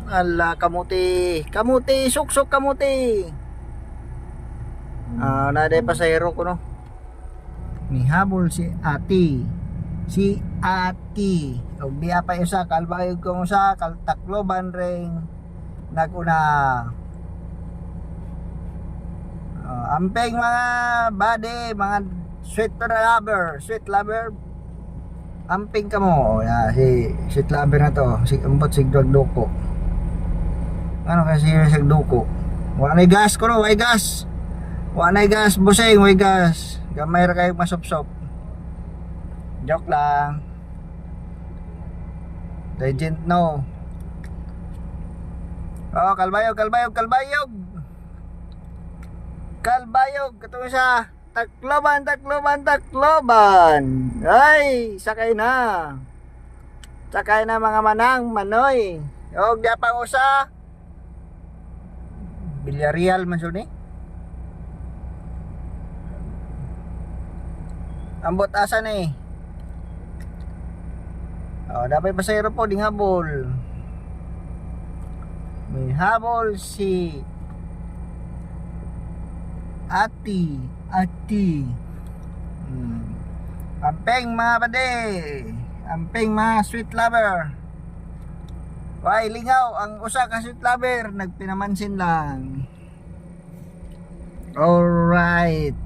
Ala, kamuti. Kamuti, suksok kamuti. Naday pasahero ko no. Mihabol si Ati. Si Ati. Og diya pa usa kalbayog kong usa kaltakloban ring naguna. Ampeng mga body, mga sweet lover. Amping ka mo. Si sweet lover na to. Si ambot sig duko. Ano kasi sig duko? Wa na gas ko no, way gas. Wa na gas, busing, way gas. Gamay ra kayo masopsop. Joke lang. Legend no. Kalbayog. Kalbayog katong sa Tacloban. Ay, sakay na mga manang manoy. Og diya pang usa Villarreal man sud ni. Ambot asa ni. Dapat pasayro po ding habol. May habol si Ati. Ampeng mga bade. Ampeng mga sweet lover. Why lingaw ang usa ka sweet lover nagpinamansin lang. Alright.